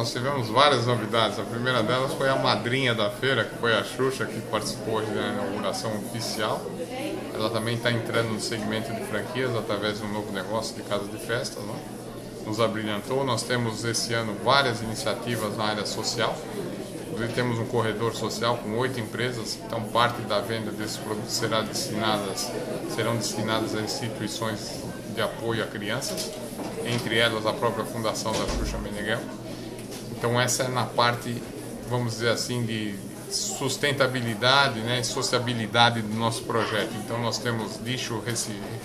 nós tivemos várias novidades. A primeira delas foi a madrinha da feira, que foi a Xuxa, que participou hoje da inauguração oficial. Ela também está entrando no segmento de franquias através de um novo negócio de casa de festas, né? Nos abrilhantou. Nós temos esse ano várias iniciativas na área social. Inclusive temos um corredor social com 8 empresas, então parte da venda desses produtos serão destinadas a instituições de apoio a crianças, entre elas a própria Fundação da Xuxa Meneghel. Então essa é na parte, vamos dizer assim, de sustentabilidade, né, e sociabilidade do nosso projeto. Então nós temos lixo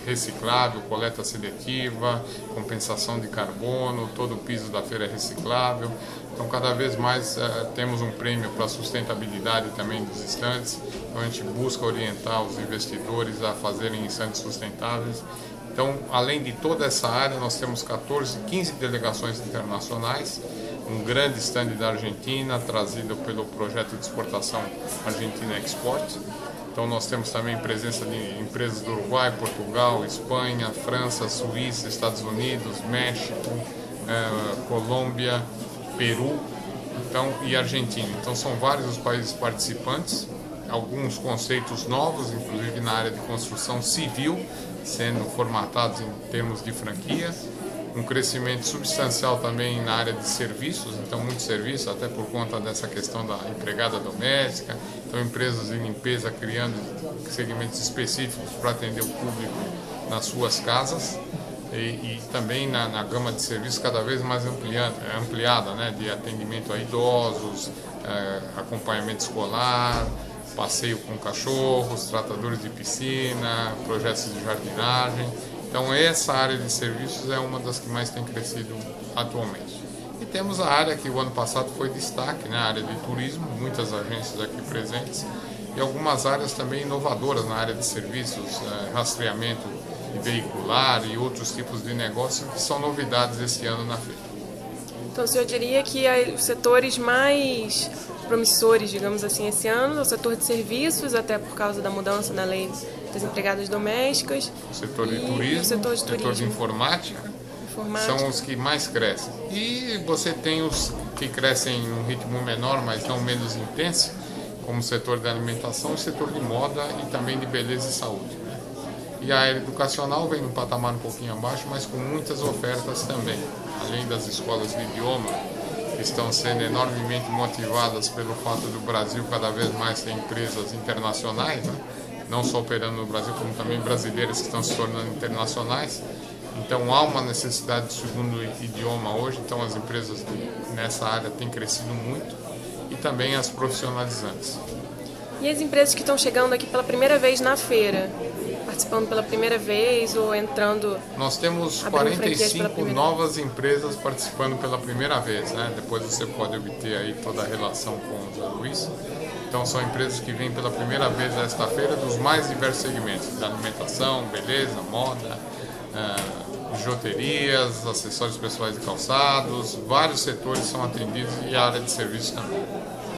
reciclável, coleta seletiva, compensação de carbono, todo o piso da feira é reciclável. Então cada vez mais temos um prêmio para a sustentabilidade também dos estandes. Então a gente busca orientar os investidores a fazerem estandes sustentáveis. Então, além de toda essa área, nós temos 15 delegações internacionais, um grande stand da Argentina, trazido pelo projeto de exportação Argentina Export. Então, nós temos também presença de empresas do Uruguai, Portugal, Espanha, França, Suíça, Estados Unidos, México, Colômbia, Peru e Argentina. Então, são vários os países participantes, alguns conceitos novos, inclusive na área de construção civil, sendo formatados em termos de franquia, um crescimento substancial também na área de serviços, então muitos serviços, até por conta dessa questão da empregada doméstica, então empresas de limpeza criando segmentos específicos para atender o público nas suas casas e também na gama de serviços cada vez mais ampliada, né, de atendimento a idosos, acompanhamento escolar, passeio com cachorros, tratadores de piscina, projetos de jardinagem. Então essa área de serviços é uma das que mais tem crescido atualmente. E temos a área que o ano passado foi destaque, né, a área de turismo, muitas agências aqui presentes, e algumas áreas também inovadoras na área de serviços, rastreamento veicular e outros tipos de negócio que são novidades esse ano na feira. Então o senhor diria que os setores mais promissores, digamos assim, esse ano, é o setor de serviços, até por causa da mudança na lei das empregadas domésticas. O setor de turismo, o setor de informática, são os que mais crescem. E você tem os que crescem em um ritmo menor, mas não menos intenso, como o setor de alimentação, o setor de moda e também de beleza e saúde, né? E a área educacional vem num patamar um pouquinho abaixo, mas com muitas ofertas também, além das escolas de idioma, que estão sendo enormemente motivadas pelo fato do Brasil cada vez mais ter empresas internacionais, né? Não só operando no Brasil, como também brasileiras que estão se tornando internacionais. Então há uma necessidade de segundo idioma hoje, então as empresas nessa área têm crescido muito e também as profissionalizantes. E as empresas que estão chegando aqui pela primeira vez na feira, participando pela primeira vez ou entrando... Nós temos 45 novas empresas participando pela primeira vez, né? Depois você pode obter aí toda a relação com o Zé Luiz. Então são empresas que vêm pela primeira vez nesta feira dos mais diversos segmentos, da alimentação, beleza, moda, bijuterias, acessórios pessoais de calçados, vários setores são atendidos e a área de serviços também.